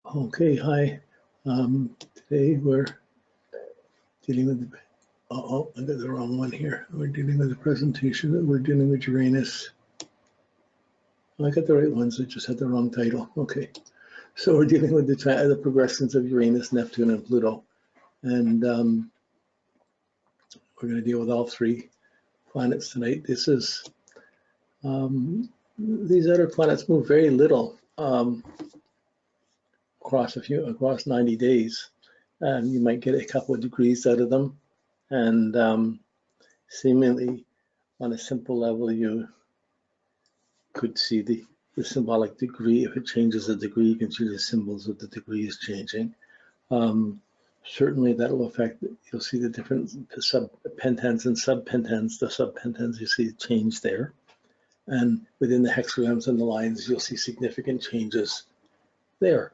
Okay, hi. Today we're dealing with, oh, I got the wrong one here. We're dealing with a presentation that we're dealing with Uranus. Oh, I got the right ones, I just had the wrong title. Okay, so we're dealing with the progressions of Uranus, Neptune, and Pluto. And we're going to deal with all three planets tonight. This is, these other planets move very little across 90 days. You might get a couple of degrees out of them. And seemingly on a simple level, you could see the symbolic degree. If it changes a degree, you can see the symbols of the degrees changing. Certainly that'll affect, you'll see the different subpentans and subpentans. The subpentans, you see change there. And within the hexagrams and the lines, you'll see significant changes there.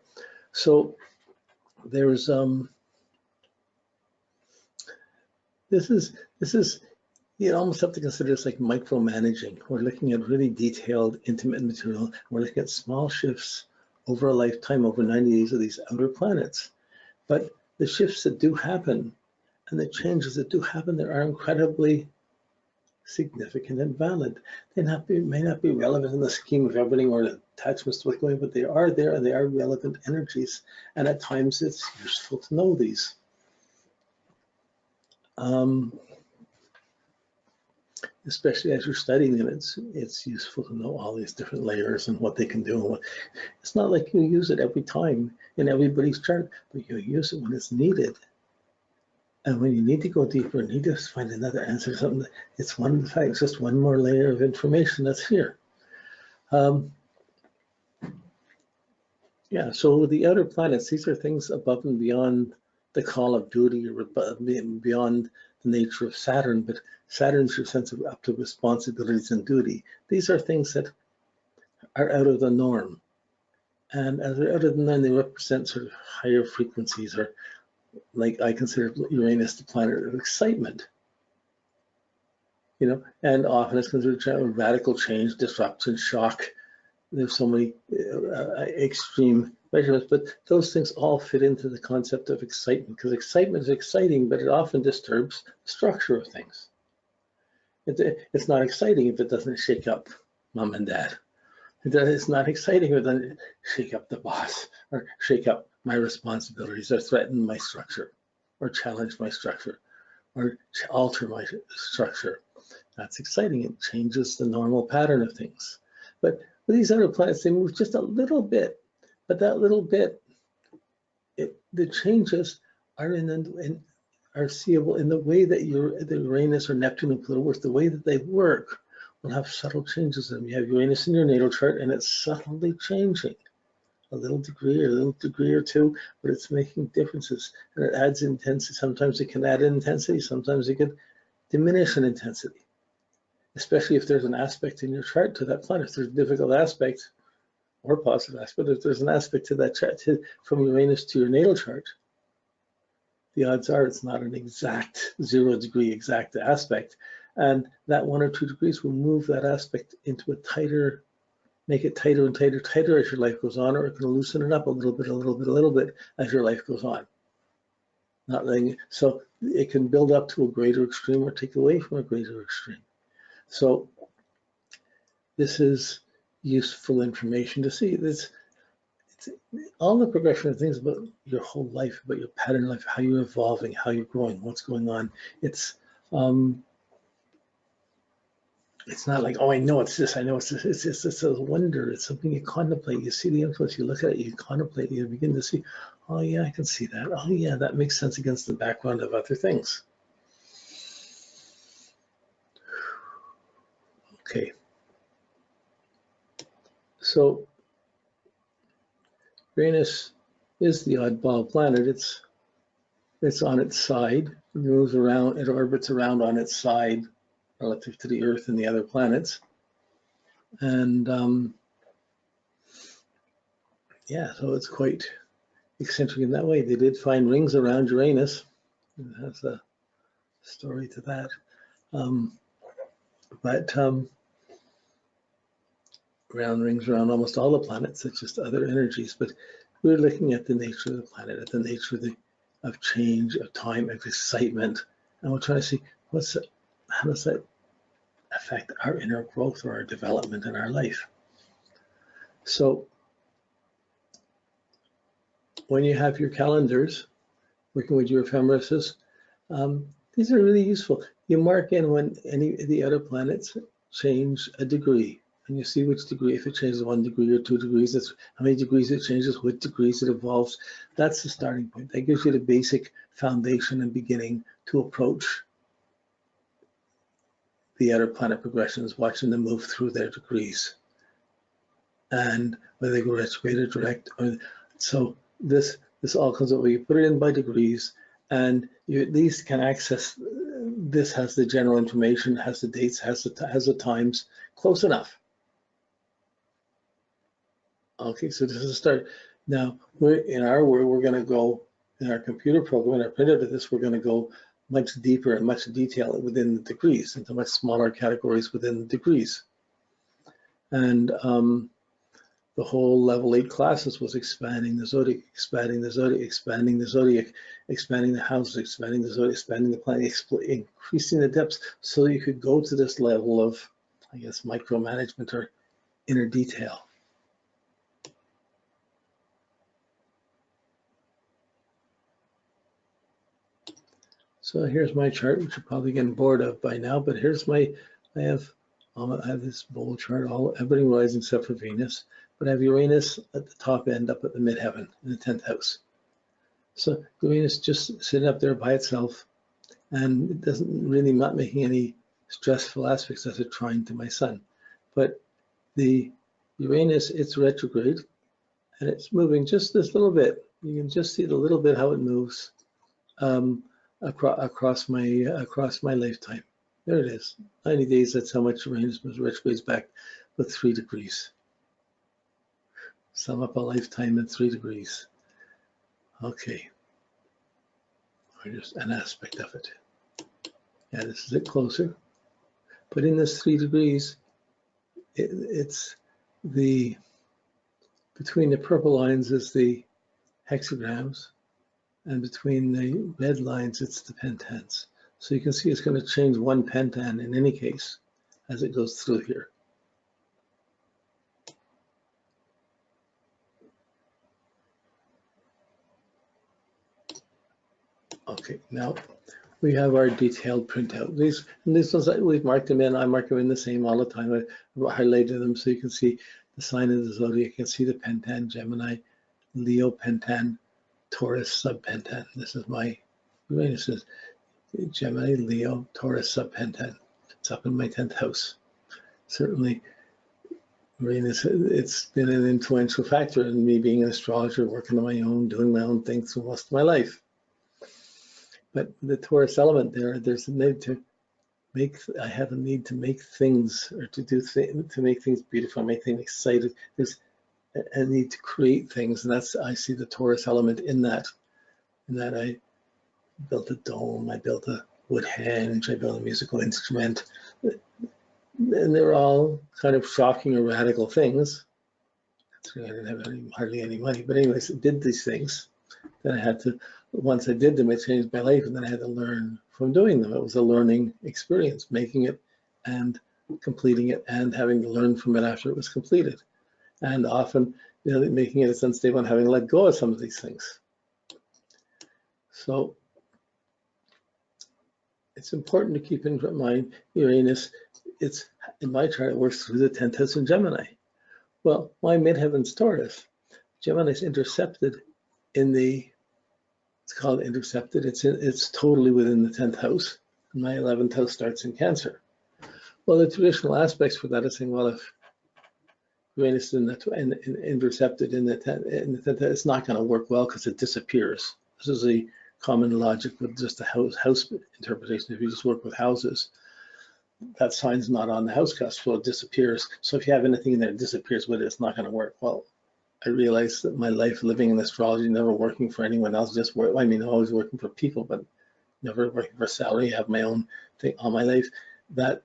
So there's, this is, you almost have to consider this like micromanaging. We're looking at really detailed, intimate material. We're looking at small shifts over a lifetime, over 90 days of these outer planets. But the shifts that do happen and the changes that do happen there are incredibly significant and valid. They may not be relevant in the scheme of everything or the attachments to what's going on, but they are there and they are relevant energies. And at times it's useful to know these. Especially as you're studying them, it's useful to know all these different layers and what they can do. It's not like you use it every time in everybody's chart, but you use it when it's needed. And when you need to go deeper and need to find another answer to something, it's one of the facts, just one more layer of information that's here. Yeah, so with the outer planets, these are things above and beyond the call of duty or beyond the nature of Saturn, but Saturn's your sense of up to responsibilities and duty. These are things that are out of the norm. And as they're out of the norm, they represent sort of higher frequencies, or like I consider Uranus the planet of excitement. You know, and often it's considered radical change, disruption, shock. There's so many extreme measurements, but those things all fit into the concept of excitement, because excitement is exciting, but it often disturbs the structure of things. It's not exciting if it doesn't shake up mom and dad. It's not exciting if it doesn't shake up the boss, or shake up my responsibilities, or threaten my structure, or challenge my structure, or alter my structure. That's exciting. It changes the normal pattern of things. But with these other planets, they move just a little bit, but that little bit, the changes are are seeable in the way that the Uranus or Neptune and Pluto work. The way that they work will have subtle changes in them. You have Uranus in your natal chart, and it's subtly changing, a little degree or two, but it's making differences, and it adds intensity. Sometimes it can add intensity. Sometimes it can diminish in intensity. Especially if there's an aspect in your chart to that planet. If there's a difficult aspect or positive aspect, if there's an aspect to that chart from Uranus to your natal chart, the odds are it's not an exact 0 degree exact aspect. And that 1 or 2 degrees will move that aspect into a tighter, make it tighter and tighter as your life goes on, or it can loosen it up a little bit as your life goes on. Not letting it, so it can build up to a greater extreme or take away from a greater extreme. So this is useful information to see. It's all the progression of things about your whole life, about your pattern life, how you're evolving, how you're growing, what's going on. It's not like, oh, I know it's this, I know it's this. It's a wonder. It's something you contemplate. You see the influence, you look at it, you contemplate, you begin to see, oh yeah, I can see that. Oh yeah, that makes sense against the background of other things. Okay. So Uranus is the oddball planet. It's on its side. It moves around, it orbits around on its side relative to the Earth and the other planets. And yeah, so it's quite eccentric in that way. They did find rings around Uranus. That's a story to that. Round rings around almost all the planets. It's just other energies. But we're looking at the nature of the planet, at the nature of change, of time, of excitement, and we're trying to see how does that affect our inner growth or our development in our life. So when you have your calendars, working with your ephemeris, these are really useful. You mark in when any of the other planets change a degree, and you see which degree, if it changes 1 degree or 2 degrees, that's how many degrees it changes, what degrees it evolves. That's the starting point. That gives you the basic foundation and beginning to approach the outer planet progressions, watching them move through their degrees, and whether they go retrograde or direct. So this all comes up where you put it in by degrees, and you at least can access. This has the general information, has the dates, has the times, close enough. Okay, so this is a start. Now, in our world, we're going to go in our computer program, in our printer to this, we're going to go much deeper and much detail within the degrees, into much smaller categories within the degrees. And the whole level 8 classes was expanding the zodiac, expanding the zodiac, expanding the zodiac, expanding the houses, expanding the zodiac, expanding the planet, increasing the depths, so you could go to this level of, I guess, micromanagement or inner detail. So here's my chart, which you're probably getting bored of by now, but here's my, I have this bowl chart, everything rising except for Venus, but I have Uranus at the top end up at the midheaven in the 10th house. So Uranus just sitting up there by itself, and it doesn't really, not making any stressful aspects as a trine to my sun. But the Uranus, it's retrograde, and it's moving just this little bit. You can just see the little bit how it moves across my lifetime. There it is. 90 days, that's how much Uranus retrogrades back with 3 degrees. Sum up a lifetime in 3 degrees. Okay. Or just an aspect of it. Yeah, this is it closer. But in this 3 degrees, it's the, between the purple lines is the hexagrams, and between the red lines, it's the pentans. So you can see it's going to change 1 pentan in any case as it goes through here. Okay, now we have our detailed printout. These ones, we've marked them in. I mark them in the same all the time. I highlighted them so you can see the sign of the zodiac. You can see the pentan, Gemini, Leo pentan, Taurus subpentan. This is my Uranus is Gemini, Leo, Taurus subpentan. It's up in my 10th house. Certainly, Uranus, it's been an influential factor in me being an astrologer, working on my own, doing my own things for most of my life. But the Taurus element there's a need to make, I have a need to make things, or to make things beautiful, make things excited. There's a need to create things, and that's, I see the Taurus element in that. I built a dome, I built a wood henge, I built a musical instrument, and they're all kind of shocking or radical things. I didn't have hardly any money, but anyways, I did these things. Then I had to, once I did them, it changed my life, and then I had to learn from doing them. It was a learning experience, making it and completing it, and having to learn from it after it was completed. And often, making it unstable and having to let go of some of these things. So it's important to keep in mind Uranus. It's in my chart, it works through the 10th house in Gemini. Well, my midheaven's Taurus. Gemini's intercepted in the, it's called intercepted. It's totally within the 10th house. And my 11th house starts in Cancer. Well, the traditional aspects for that is saying, well, if Uranus is intercepted in the 10th, it's not going to work well because it disappears. This is a common logic with just a house interpretation. If you just work with houses, that sign's not on the house cusp, so it disappears. So if you have anything in there that disappears with it, it's not going to work. Well, I realized that my life living in astrology, never working for anyone else, just work. I mean, always working for people, but never working for salary. I have my own thing all my life. That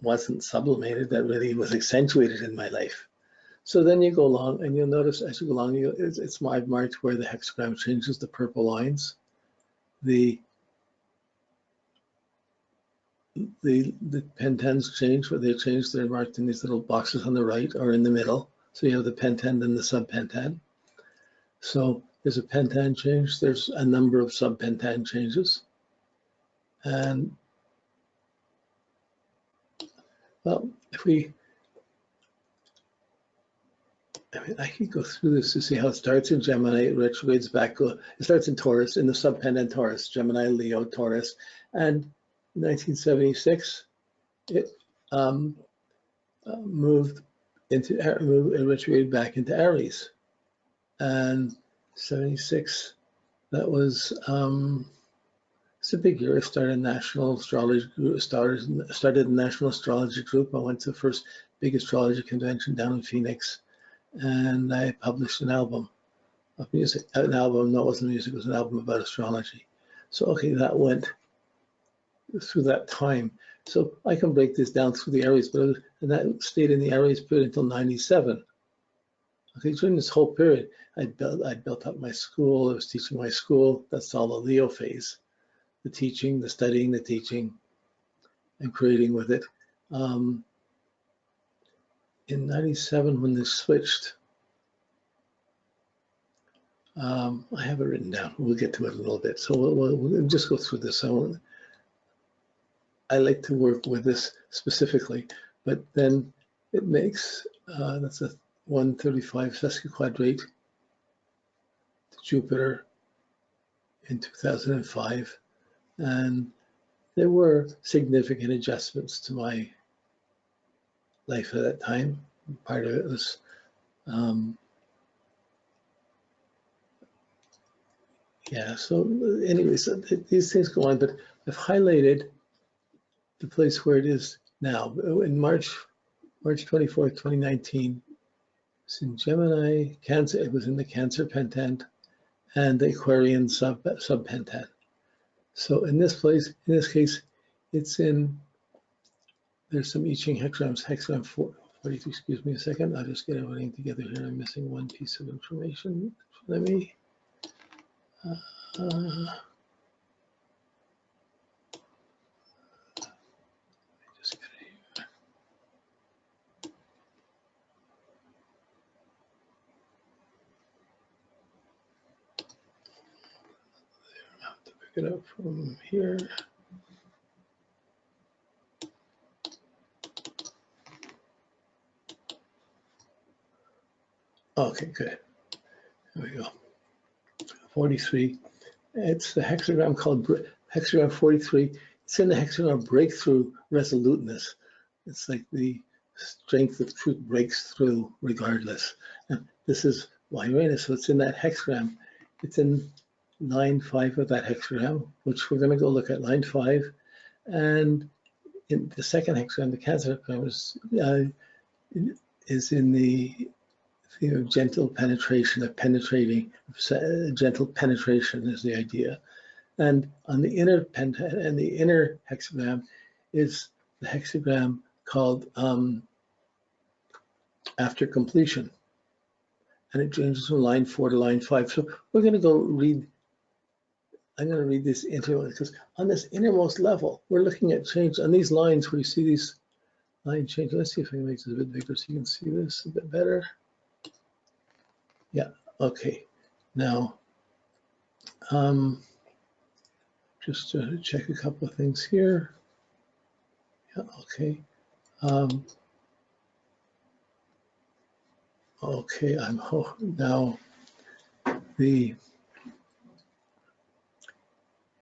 wasn't sublimated. That really was accentuated in my life. So then you go along and you'll notice as you go along, it's marked where the hexagram changes, the purple lines. The pentens change, where they change, they're marked in these little boxes on the right or in the middle. So you have the penten and the subpenten. So there's a penten change, there's a number of subpenten changes. And well, I could go through this to see how it starts in Gemini, it retrogrades back, it starts in Taurus, in the subpenten Taurus, Gemini, Leo, Taurus. And in 1976, it moved into, it retrograded back into Aries. And 76, that was, it's a big year. I started a national astrology group, started a national astrology group. I went to the first big astrology convention down in Phoenix, and I published an album of music. An album, no, it wasn't music, it was an album about astrology. So, okay, that went through that time. So I can break this down through the Aries, and that stayed in the Aries period until 97. Okay, during this whole period, I'd built up my school, I was teaching my school, that's all the Leo phase. The teaching, the studying, the teaching, and creating with it. In 97, when this switched, I have it written down. We'll get to it a little bit. So we'll just go through this. I like to work with this specifically, but then it makes, that's a 135 sesquiquadrate to Jupiter in 2005. And there were significant adjustments to my life at that time. Part of it was yeah, so anyways, these things go on, but I've highlighted the place where it is now. In March 24th, 2019, it's in Gemini, Cancer, it was in the Cancer pentent and the Aquarian subpentent. So in this place, in this case, it's in, there's some I Ching hexagrams, hexagram 42, excuse me a second, I'll just get everything together here. I'm missing one piece of information. Let me, just get it here. I have to pick it up from here. Okay, good. There we go. 43. It's the hexagram called hexagram 43. It's in the hexagram breakthrough resoluteness. It's like the strength of truth breaks through regardless. And this is Uranus, so it's in that hexagram. It's in line 5 of that hexagram, which we're going to go look at line 5. And in the second hexagram, the Cancer hexagram is in the theme of gentle penetration, of penetrating, gentle penetration is the idea. And on the inner pentent and the inner hexagram is the hexagram called after completion. And it changes from line 4 to line 5. So we're going to go read, I'm going to read this into it because on this innermost level, we're looking at change on these lines where you see these line change. Let's see if I can make this a bit bigger so you can see this a bit better. Yeah, okay. Now, just to check a couple of things here. Yeah, okay. Okay, I'm now the